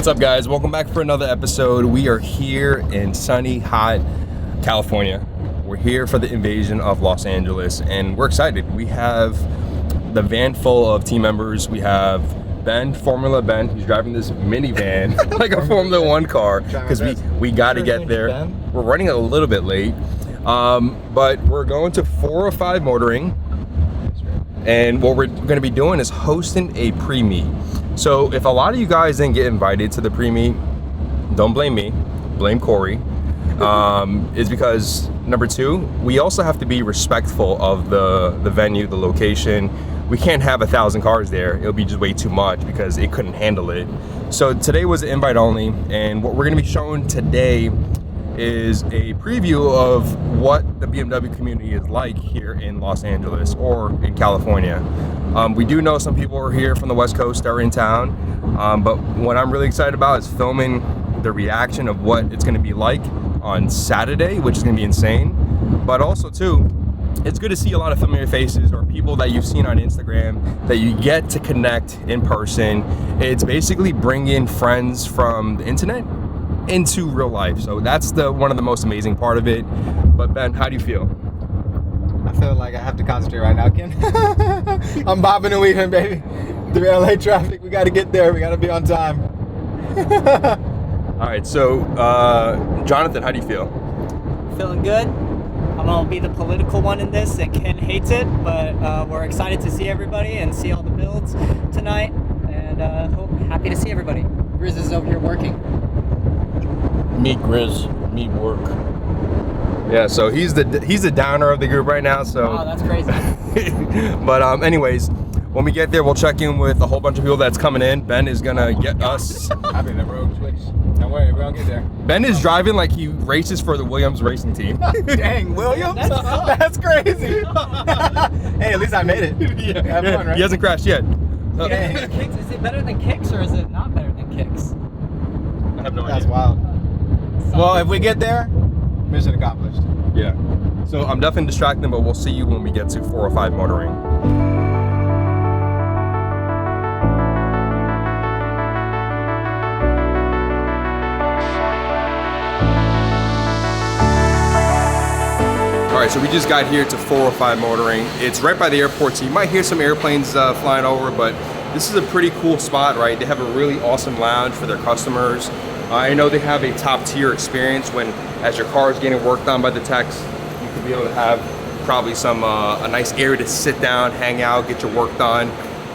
What's up, guys? Welcome back for another episode. We are here in sunny, hot California. We're here for the invasion of Los Angeles, and we're excited. We have the van full of team members. We have Ben, Formula Ben. He's driving this minivan like a Formula One car because we got to get there. We're running a little bit late, but we're going to 405 Motoring, and what we're going to be doing is hosting a pre-meet. So if a lot of you guys didn't get invited to the pre-meet, don't blame me, blame Corey. Is because number two, we also have to be respectful of the venue, the location. We can't have 1,000 cars there. It'll be just way too much because it couldn't handle it. So today was invite only, and what we're gonna be showing today is a preview of what the BMW community is like here in Los Angeles or in California. We do know some people are here from the West Coast that are in town, but what I'm really excited about is filming the reaction of what it's gonna be like on Saturday, which is gonna be insane. But also too, it's good to see a lot of familiar faces or people that you've seen on Instagram that you get to connect in person. It's basically bringing friends from the internet into real life. So that's one of the most amazing part of it. But Ben, how do you feel? I feel like I have to concentrate right now, Ken. I'm bobbing and weaving, baby. Through LA traffic, we gotta get there. We gotta be on time. All right, so Jonathan, how do you feel? Feeling good. I'm gonna be the political one in this, and Ken hates it, but we're excited to see everybody and see all the builds tonight, and happy to see everybody. Grizz is over here working. Me Grizz, me work. Yeah, so he's the downer of the group right now. So. Oh, that's crazy. But anyways, when we get there, we'll check in with a whole bunch of people that's coming in. Ben is gonna get us. I'll be in the road switch. Don't worry, we'll get there. Ben is driving like he races for the Williams racing team. Dang, Williams? That's crazy. Hey, at least I made it. Yeah, Have fun, right? He hasn't crashed yet. Yeah. Kicks, is it better than kicks or is it not better than kicks? I have no That's idea. wild. Well, if we get there, mission accomplished. Yeah. So I'm definitely distracting, but we'll see you when we get to 405 Motoring. All right, so we just got here to 405 Motoring. It's right by the airport, so you might hear some airplanes flying over, but this is a pretty cool spot, right? They have a really awesome lounge for their customers. I know they have a top tier experience when, as your car is getting worked on by the techs, you could be able to have probably some a nice area to sit down, hang out, get your work done.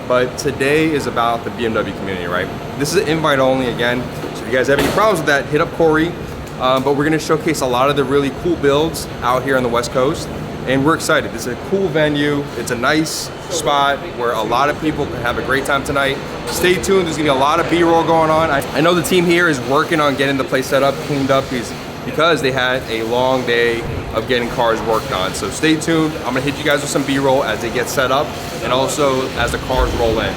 But today is about the BMW community, right? This is an invite only again. So if you guys have any problems with that, hit up Corey. But we're gonna showcase a lot of the really cool builds out here on the West Coast. And we're excited. This is a cool venue. It's a nice spot where a lot of people can have a great time tonight. Stay tuned, there's gonna be a lot of B-roll going on. I know the team here is working on getting the place set up, cleaned up, because they had a long day of getting cars worked on. So stay tuned. I'm gonna hit you guys with some B-roll as they get set up and also as the cars roll in.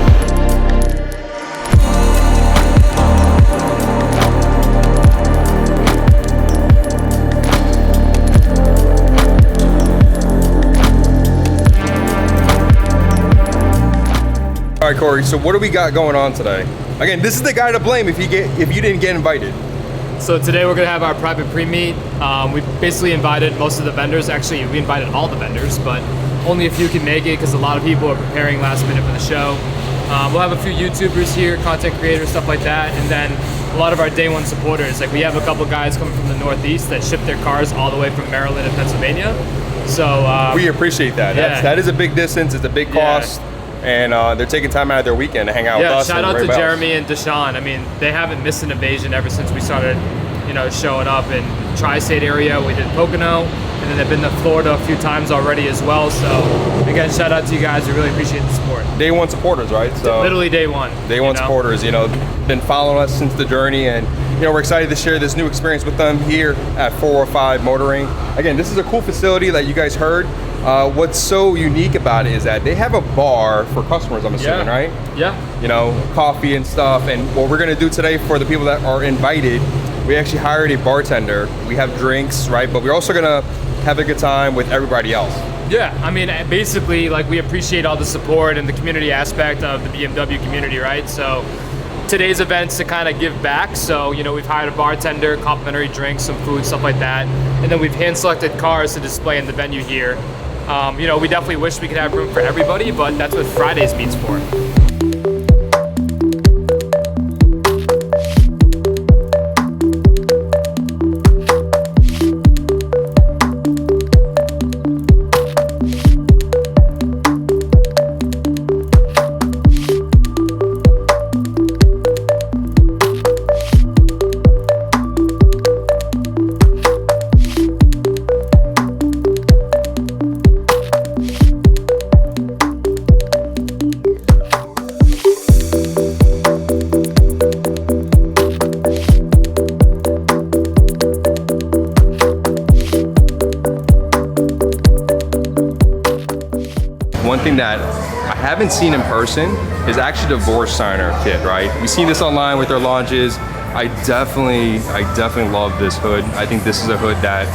All right, Corey, so what do we got going on today? Again, this is the guy to blame if you didn't get invited. So today we're gonna have our private pre-meet. We basically invited most of the vendors. Actually, we invited all the vendors, but only a few can make it because a lot of people are preparing last minute for the show. We'll have a few YouTubers here, content creators, stuff like that, and then a lot of our day one supporters. Like we have a couple guys coming from the Northeast that ship their cars all the way from Maryland and Pennsylvania. So we appreciate that. Yeah. That is a big distance. It's a big cost. And they're taking time out of their weekend to hang out with us. Shout out to everybody else. Jeremy and Deshaun. I mean, they haven't missed an invasion ever since we started, showing up in tri-state area. We did Pocono, and then they've been to Florida a few times already as well. So again, shout out to you guys. We really appreciate the support. Day one supporters, right? So literally day one. Day one supporters, been following us since the journey, and we're excited to share this new experience with them here at 405 Motoring. Again, this is a cool facility that you guys heard. What's so unique about it is that they have a bar for customers, I'm assuming, right? Yeah. Coffee and stuff. And what we're gonna do today for the people that are invited, we actually hired a bartender. We have drinks, right? But we're also gonna have a good time with everybody else. Yeah, I mean, basically, like, we appreciate all the support and the community aspect of the BMW community, right? So today's events to kind of give back. So, you know, we've hired a bartender, complimentary drinks, some food, stuff like that. And then we've hand-selected cars to display in the venue here. You know, we definitely wish we could have room for everybody, but that's what Friday's meets for. One thing that I haven't seen in person is actually the Vorsteiner kit, right? We've seen this online with their launches. I definitely love this hood. I think this is a hood that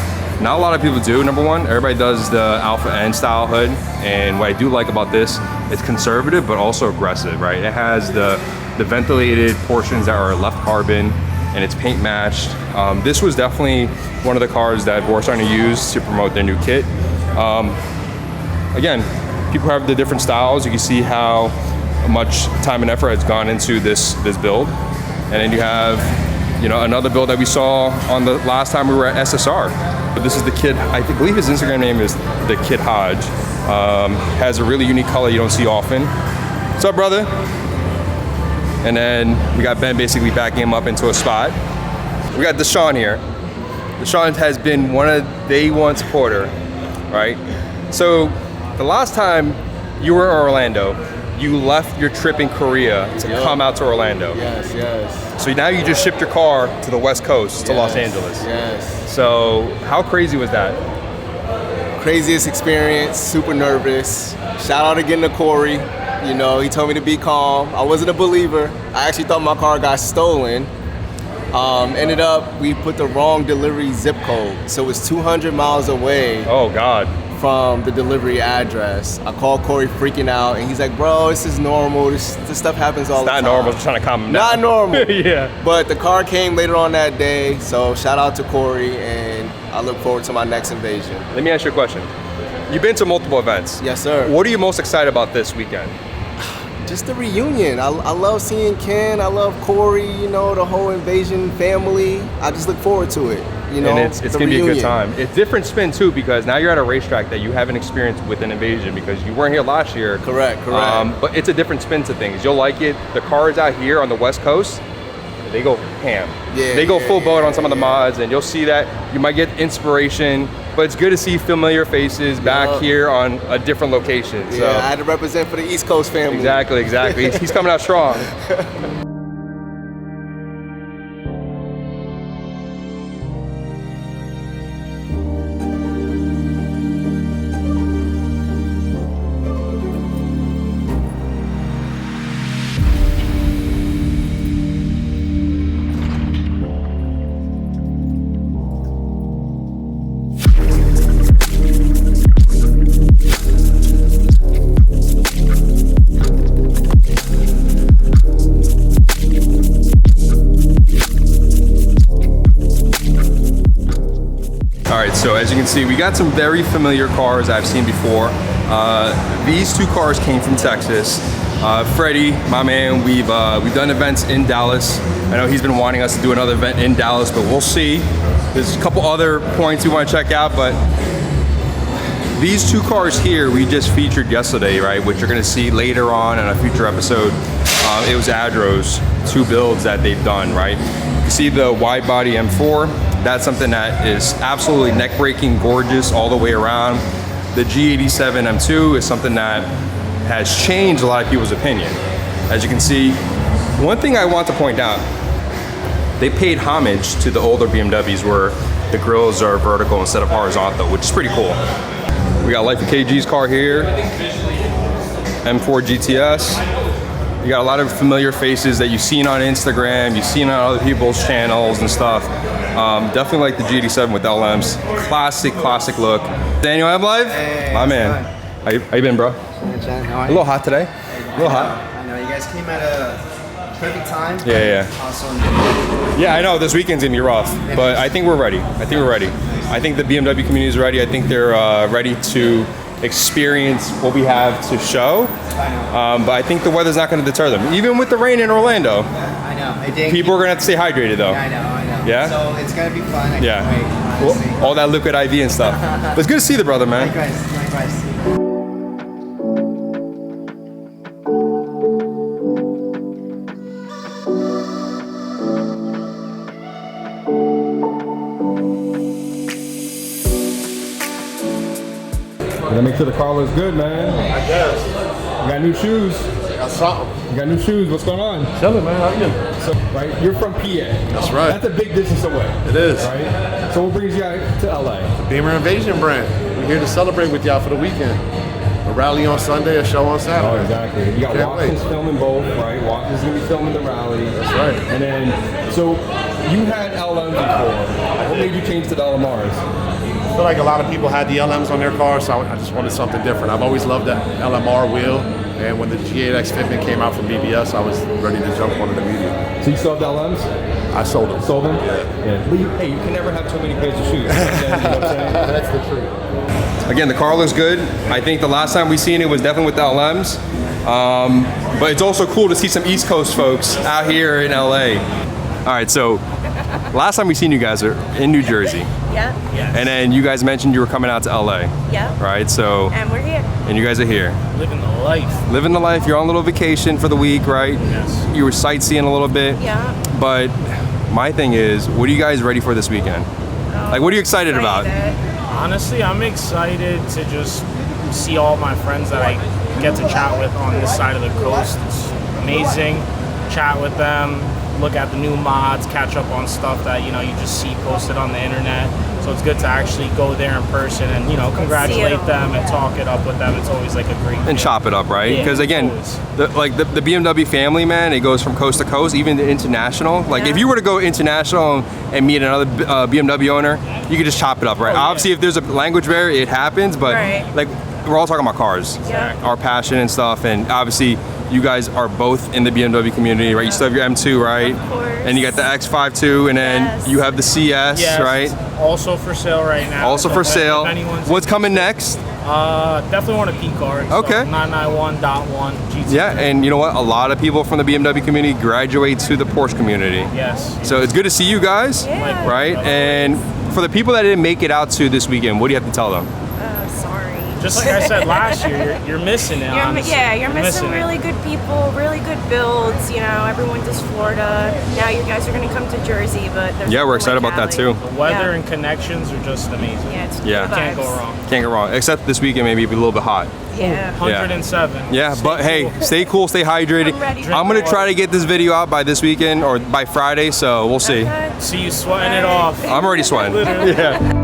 not a lot of people do. Number one, everybody does the Alpha N style hood. And what I do like about this, it's conservative, but also aggressive, right? It has the ventilated portions that are left carbon and it's paint matched. This was definitely one of the cars that Vorsteiner used to promote their new kit. Again, people have the different styles. You can see how much time and effort has gone into this build. And then you have, you know, another build that we saw on the last time we were at SSR. But this is the Kid, I believe his Instagram name is the Kid Hodge. Has a really unique color you don't see often. What's up, brother? And then we got Ben basically backing him up into a spot. We got Deshaun here. Deshaun has been one of day one supporter, right? So the last time you were in Orlando, you left your trip in Korea to come out to Orlando. Yes, yes. So now you just shipped your car to the West Coast, to Los Angeles. Yes. So how crazy was that? Craziest experience, super nervous. Shout out again to Corey. You know, he told me to be calm. I wasn't a believer. I actually thought my car got stolen. Ended up, we put the wrong delivery zip code. So it was 200 miles away. Oh God. From the delivery address. I called Corey freaking out and he's like, bro, this is normal. This stuff happens all the time. Not normal, just trying to calm him down. Not normal. Yeah. But the car came later on that day. So shout out to Corey and I look forward to my next invasion. Let me ask you a question. You've been to multiple events. Yes, sir. What are you most excited about this weekend? Just the reunion. I love seeing Ken. I love Corey, you know, the whole Invasion family. I just look forward to it. You know, and it's gonna be a good time. It's different spin too because now you're at a racetrack that you haven't experienced with an Invasion because you weren't here last year. Correct. But it's a different spin to things. You'll like it. The cars out here on the West Coast, they go ham. Yeah, they go full boat on some of the mods, and you'll see that you might get inspiration. But it's good to see familiar faces back here on a different location. Yeah, so. I had to represent for the East Coast family. Exactly. He's coming out strong. So as you can see, we got some very familiar cars I've seen before. These two cars came from Texas. Freddie, my man, we've done events in Dallas. I know he's been wanting us to do another event in Dallas, but we'll see. There's a couple other points we want to check out, but these two cars here we just featured yesterday, right? Which you're going to see later on in a future episode. It was Adro's two builds that they've done, right? You see the wide body M4. That's something that is absolutely neck-breaking, gorgeous all the way around. The G87 M2 is something that has changed a lot of people's opinion. As you can see, one thing I want to point out, they paid homage to the older BMWs where the grills are vertical instead of horizontal, which is pretty cool. We got Life of KG's car here, M4 GTS. You got a lot of familiar faces that you've seen on Instagram, you've seen on other people's channels and stuff. Definitely like the G87 with LMs. Classic look. Daniel M Live? Hey, my man. How you been, bro? Hey, Jen, how are A you? little hot today. A little hot. I know you guys came at a perfect time. Yeah. Awesome. Yeah, I know this weekend's gonna be rough, but I think we're ready. I think the BMW community is ready. I think they're ready to experience what we have to show. But I think the weather's not going to deter them. Even with the rain in Orlando, I know. people are going to have to stay hydrated though. I know. Yeah? So it's going to be fun. I can't wait, honestly. Well, all that liquid IV and stuff. But it's good to see the brother, man. Likewise. Gotta make sure the car looks good, man. I guess. You got new shoes. Got something. You got new shoes. What's going on? Chilling, man. How you? So, right, you're from PA. That's right. That's a big distance away. It is. Right? So what brings you out to LA? Beamer Invasion brand. We're here to celebrate with y'all for the weekend. A rally on Sunday, a show on Saturday. Oh, exactly. You got Can't Watkins wait. filming both, right? Watkins is going to be filming the rally. That's right. And then, so you had LM before. What made you change to the LMRs? I feel like a lot of people had the LMs on their cars, so I just wanted something different. I've always loved that LMR wheel, and when the G8X Fitment came out from BBS, I was ready to jump on it immediately. So you still have the LMs? I sold them. Sold them? Yeah. But you can never have too many pairs of shoes. You know what I'm saying? That's the truth. Again, the car looks good. I think the last time we seen it was definitely with the LMs. But it's also cool to see some East Coast folks out here in LA. All right, so last time we seen you guys are in New Jersey. Yeah. And then you guys mentioned you were coming out to LA. Yeah. Right, so. And we're here. And you guys are here. Living the life. Living the life. You're on a little vacation for the week, right? Yes. You were sightseeing a little bit. Yeah. But my thing is, what are you guys ready for this weekend? Like, what are you excited about? Honestly, I'm excited to just see all my friends that I get to chat with on this side of the coast. It's amazing. Chat with them, look at the new mods, catch up on stuff that, you just see posted on the internet. So it's good to actually go there in person and, congratulate them and talk it up with them. It's always like a great And chop it up, right? Because again, always. the BMW family, man, it goes from coast to coast, even to international. Like if you were to go international and meet another BMW owner, you could just chop it up, right? Obviously, if there's a language barrier, it happens, but like we're all talking about cars, our passion and stuff, and obviously you guys are both in the BMW community, right? You still have your M2, right? Of course. And you got the X5 too, and then you have the CS, Yes, right? Also for sale right now. Also for If sale. anyone's What's coming next? definitely want a P card. Okay. So 991.1 GT. Yeah, and you know what? A lot of people from the BMW community graduate to the Porsche community. Yes. So it's good to see you guys, Yeah. right? And for the people that didn't make it out to this weekend, what do you have to tell them? Sorry. Just like I said last year, you're missing it. honestly. You're missing really good people, really good builds. Everyone does Florida. Now you guys are going to come to Jersey, but there's Yeah, we're nothing excited like about that Cali. too. The weather and connections are just amazing. Yeah, it's Yeah. good Can't go vibes. wrong. Can't go wrong. Except this weekend, maybe it'll be a little bit hot. Yeah. 107. Yeah, Stay but hey, cool. stay cool, stay hydrated. I'm ready. I'm gonna try to get this video out by this weekend or by Friday, so we'll see. Okay. See you sweating it off. I'm already sweating. Literally. Yeah.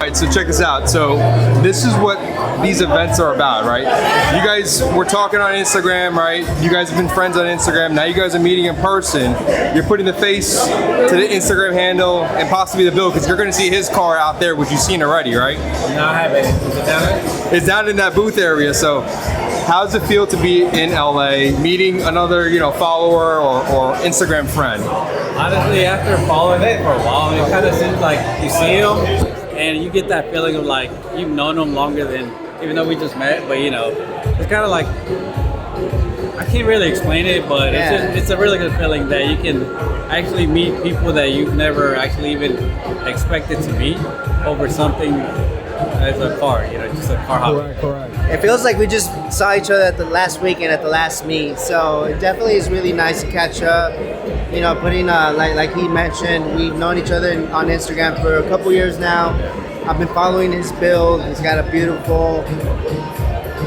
Alright, so check this out. So this is what these events are about, right? You guys were talking on Instagram, right? You guys have been friends on Instagram. Now you guys are meeting in person. You're putting the face to the Instagram handle and possibly the build because you're going to see his car out there, which you've seen already, right? No, I haven't. Is it down there? It's down in that booth area. So how does it feel to be in LA, meeting another, follower or Instagram friend? Honestly, after following it for a while, it kind of seems like you see him and you get that feeling of like you've known him longer than, even though we just met, but it's kind of like, I can't really explain it, but it's a really good feeling that you can actually meet people that you've never actually even expected to meet over something as a car, just a car hobby. Correct. It feels like we just saw each other at the last weekend at the last meet, so it definitely is really nice to catch up. Putting like he mentioned, we've known each other on Instagram for a couple years now. I've been following his build. He's got a beautiful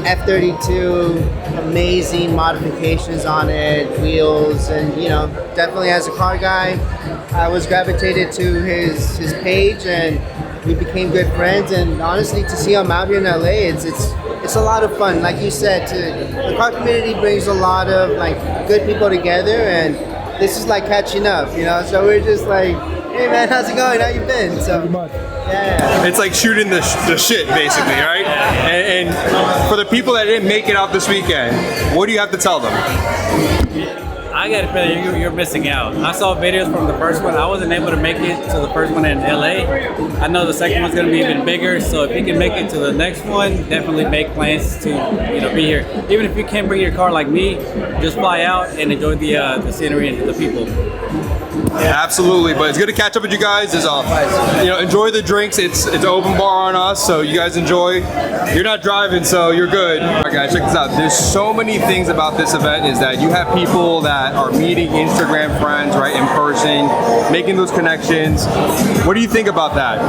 F32, amazing modifications on it, wheels, and definitely as a car guy, I was gravitated to his page and we became good friends, and honestly, to see him out here in LA, it's a lot of fun. Like you said, the car community brings a lot of like good people together, and this is like catching up, you know. So we're just like, hey man, how's it going? How you been? So yeah. It's like shooting the shit, basically, right? And for the people that didn't make it out this weekend, what do you have to tell them? I got a feeling you're missing out. I saw videos from the first one. I wasn't able to make it to the first one in LA. I know the second one's gonna be even bigger, so if you can make it to the next one, definitely make plans to be here. Even if you can't bring your car like me, just fly out and enjoy the scenery and the people. Yeah, absolutely. But it's good to catch up with you guys. Enjoy the drinks. It's an open bar on us, so you guys enjoy. You're not driving, so you're good. All right, guys, check this out. There's so many things about this event is that you have people that are meeting Instagram friends, right, in person, making those connections. What do you think about that?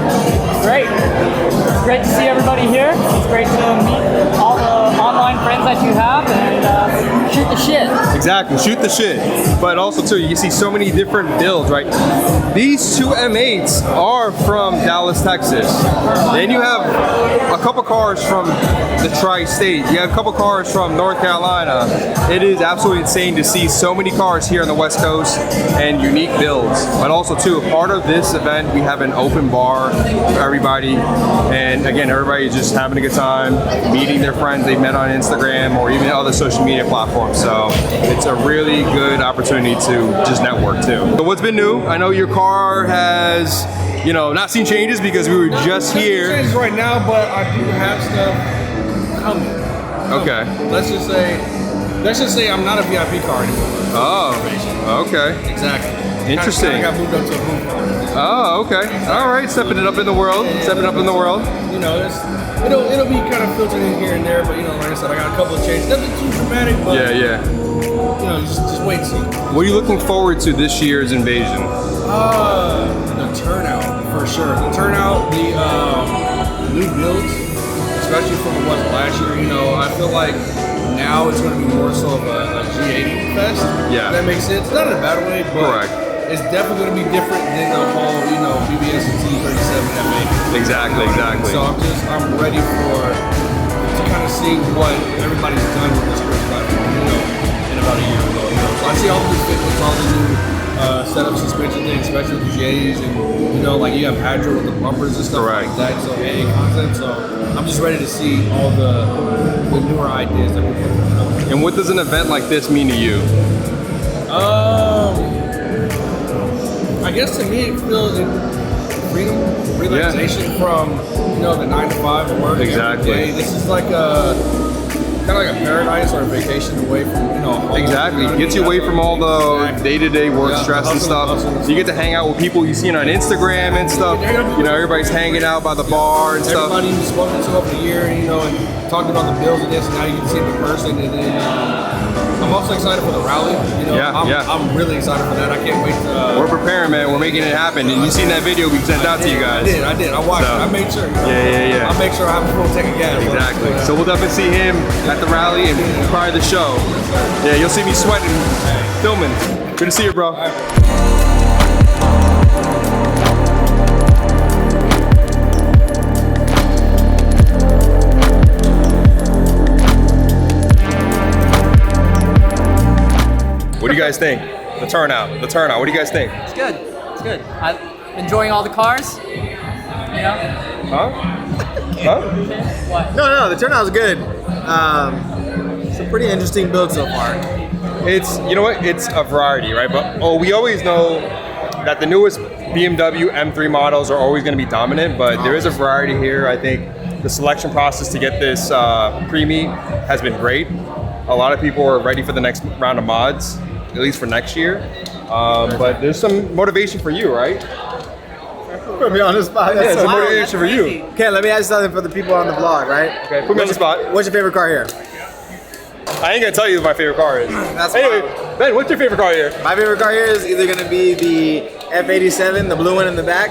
Great. It's great to see everybody here. It's great to meet all the online friends that you have and shoot the shit. Exactly, shoot the shit. But also too, you see so many different builds, right? These two M8s are from Dallas, Texas. Then you have a couple cars from the tri-state. You have a couple cars from North Carolina. It is absolutely insane to see so many cars here on the West Coast and unique builds. But also too, part of this event, we have an open bar for everybody. And again, everybody is just having a good time, meeting their friends they've met on Instagram or even other social media platforms. So it's a really good opportunity to just network too. So what's been new? I know your car has, not seen changes because we were just here. Changes right now, but I do have stuff coming. Okay. Let's just say I'm not a VIP car anymore. Oh, okay. Exactly. Interesting. I got moved up to a boom car. Oh, okay. All right, stepping it up in the world. Stepping up in the world. It'll be kind of filtered in here and there, but like I said, I got a couple of changes. Nothing too dramatic, but yeah. Just wait and see. What are you looking forward to this year's invasion? The turnout for sure. The turnout, the new builds, especially from what was last year. I feel like now it's going to be more so of a G80 fest. Yeah. If that makes sense. Not in a bad way, but correct. It's definitely going to be different than the whole, BBS and T37 F8. Exactly. So I'm ready to kind of see what everybody's done with this first platform, in about a year ago. So I see all the new fitments, all the new setup suspension things, especially with the J's, and like you have Hadro with the bumpers and stuff like that. So AA concept. So I'm just ready to see all the newer ideas that we're putting up. And what does an event like this mean to you? I guess to me it feels freedom, relaxation from the 9 to 5 work. Exactly. Every day. This is like kind of like a paradise or a vacation away from home. Exactly. Gets you away from all the day-to-day work stress and stuff. So you get to hang out with people you see on Instagram and stuff. Everybody's hanging out by the bar and stuff. Everybody you've spoken to over the year, and talking about the bills and this, and now you can see them in person. And then I'm also excited for the rally. I'm really excited for that. I can't wait to. We're preparing, man. We're making it happen. And you seen that video we sent out to you guys. I did. I watched it. I made sure. Yeah. I make sure I have a full tank of gas. Exactly. So we'll definitely see him at the rally and prior to the show. Yeah, you'll see me sweating, filming. Good to see you, bro. What do you guys think? The turnout. What do you guys think? It's good. I'm enjoying all the cars. Huh? What? No, the turnout's good. It's a pretty interesting build so far. It's, it's a variety, right? But we always know that the newest BMW M3 models are always going to be dominant, but there is a variety here. I think the selection process to get this pre-meet has been great. A lot of people are ready for the next round of mods, at least for next year. But there's some motivation for you, right? Put me on the spot. Yeah, it's a motivation for you. Okay, let me ask you something for the people on the vlog, right? Okay, put me on the spot. What's your favorite car here? I ain't gonna tell you what my favorite car is. Anyway, Ben, what's your favorite car here? My favorite car here is either gonna be the F87, the blue one in the back,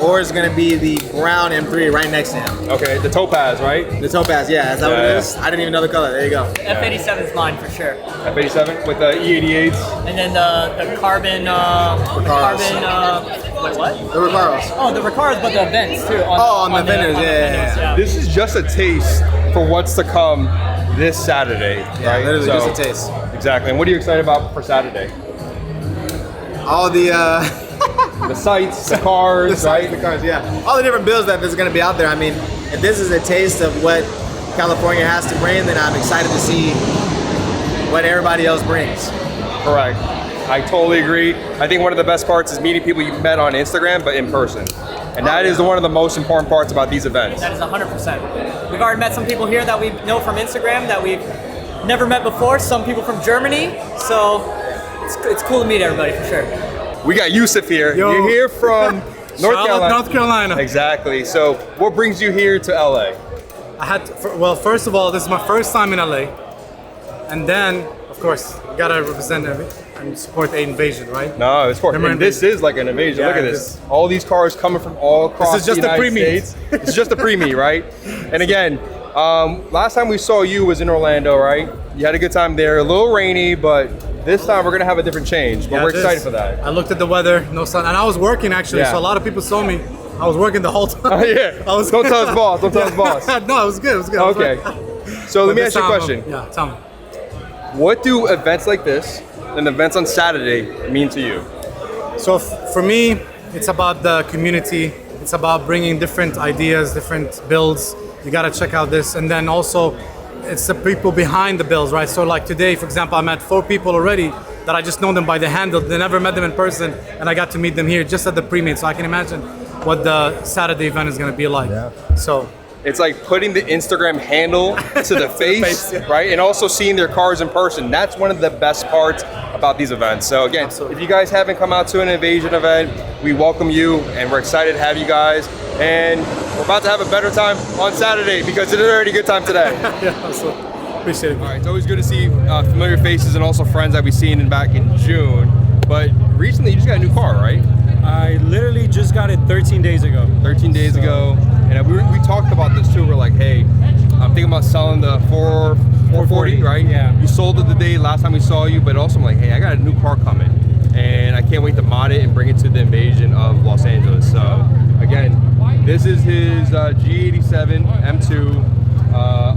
or it's gonna be the brown M3 right next to him. Okay, the Topaz, right? The Topaz, yeah, is that what it is? I didn't even know the color. There you go. F87 is mine for sure. F87 with the E88s. And then the carbon, wait, what? The Recaros. Oh, the Recaros, but the vents too. On the fenders, yeah. This is just a taste for what's to come this Saturday, Yeah, right? literally just a taste. Exactly. And what are you excited about for Saturday? All the the sights, the cars, the sights, the cars, yeah. All the different builds that is going to be out there. I mean, if this is a taste of what California has to bring, then I'm excited to see what everybody else brings. Correct. I totally agree. I think one of the best parts is meeting people you've met on Instagram, but in person. And that is one of the most important parts about these events. That is 100%. We've already met some people here that we know from Instagram that we've never met before. Some people from Germany. So it's cool to meet everybody for sure. We got Yusuf here. Yo. You're here from North Carolina. North Carolina. Exactly. So what brings you here to LA? Well, first of all, this is my first time in LA. And then, of course, you gotta represent and support the invasion, right? No, it's for and this is like an invasion. Yeah, Look at this. All these cars coming from all across This is just the a United pre-meet. States. This is just a pre-meet, right? And again, last time we saw you was in Orlando, right? You had a good time there. A little rainy, but this time we're gonna have a different change. But Yeah, we're it is. excited for that. I looked at the weather, no sun, and I was working actually, Yeah. so a lot of people saw me. I was working the whole time. Yeah. Don't tell us boss. Don't tell us boss. No, it was good. It was good. I was Okay. working. So let But me this ask you a time, question. Yeah, tell me. What do events like this and events on Saturday mean to you? So for me, it's about the community. It's about bringing different ideas, different builds. You gotta check out this, and then also, it's the people behind the builds, right? So like today, for example, I met 4 people already that I just know them by the handle. They never met them in person, and I got to meet them here just at the pre-meet. So I can imagine what the Saturday event is gonna be like. Yeah. So. It's like putting the Instagram handle to the face, right? And also seeing their cars in person. That's one of the best parts about these events. So again, if you guys haven't come out to an Invasion event, we welcome you and we're excited to have you guys. And we're about to have a better time on Saturday because it's already a good time today. Yeah, absolutely. Appreciate it. All right, it's always good to see familiar faces and also friends that we've seen back in June. But recently you just got a new car, right? I literally just got it 13 days ago. 13 days ago. And we talked about this too. We're like, hey, I'm thinking about selling the 440, right? Yeah. You sold it the day last time we saw you, but also I'm like, hey, I got a new car coming. And I can't wait to mod it and bring it to the Invasion of Los Angeles. So again, this is his G87 M2,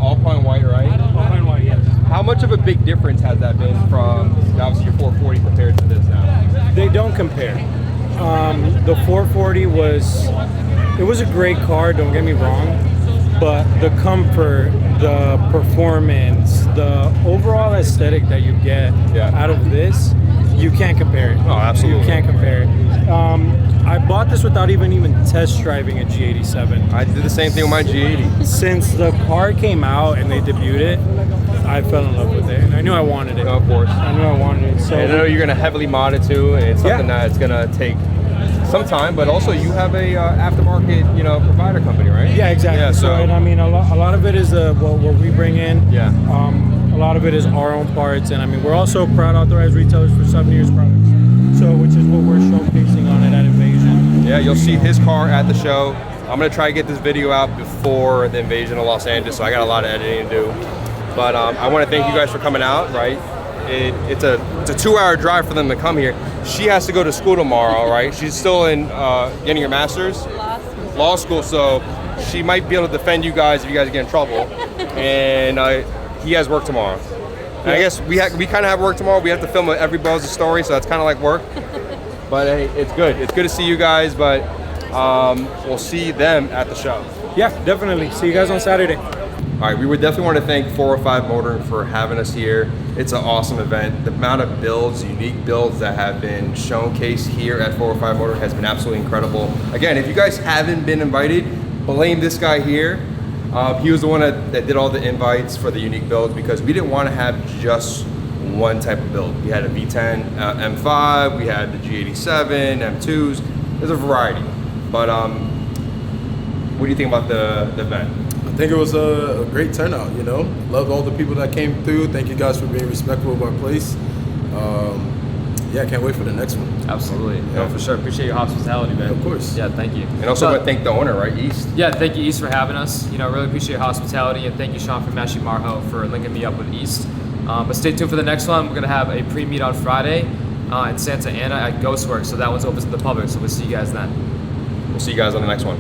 Alpine White, right? Alpine White, yes. How much of a big difference has that been from obviously your 440 compared to this now? They don't compare. The 440 it was a great car, don't get me wrong, but the comfort, the performance, the overall aesthetic that you get out of this, you can't compare it. Oh, absolutely. You can't compare it. I bought this without even test driving a G87. I did the same thing with my G80. Since the car came out and they debuted it, I fell in love with it, and I knew I wanted it. Of course. I knew I wanted it. So And I know you're gonna heavily mod it too, and it's something that's gonna take some time, but also you have a aftermarket, provider company, right? Yeah, exactly. Yeah, so and I mean, a lot of it is what we bring in. Yeah. A lot of it is our own parts, and I mean, we're also proud authorized retailers for 7 years products. So, which is what we're showcasing on it at Invasion. yeah, you'll see his car at the show. I'm gonna try to get this video out before the Invasion of Los Angeles, so I got a lot of editing to do. But I want to thank you guys for coming out, right? It's a 2-hour drive for them to come here. She has to go to school tomorrow, right? She's still in getting her master's. Law school, so she might be able to defend you guys if you guys get in trouble. And he has work tomorrow. And I guess we kind of have work tomorrow. We have to film every Buzz story, so that's kind of like work. But hey, it's good. It's good to see you guys, but we'll see them at the show. Yeah, definitely. See you guys on Saturday. All right, we would definitely want to thank 405 Motoring for having us here. It's an awesome event. The amount of builds, unique builds that have been showcased here at 405 Motoring has been absolutely incredible. Again, if you guys haven't been invited, blame this guy here. He was the one that did all the invites for the unique builds because we didn't want to have just one type of build. We had a V10 M5, we had the G87, M2s. There's a variety. But what do you think about the event? I think it was a great turnout, Loved all the people that came through. Thank you guys for being respectful of our place. Yeah, I can't wait for the next one. Absolutely. No, for sure. Appreciate your hospitality, man. Of course. Yeah, thank you. And also want to thank the owner, right, East? Yeah, thank you, East, for having us. You know, really appreciate your hospitality, and thank you, Sean, from Mashi Marho for linking me up with East. But stay tuned for the next one. We're gonna have a pre-meet on Friday in Santa Ana at Ghostworks, so that one's open to the public. So we'll see you guys then. We'll see you guys on the next one.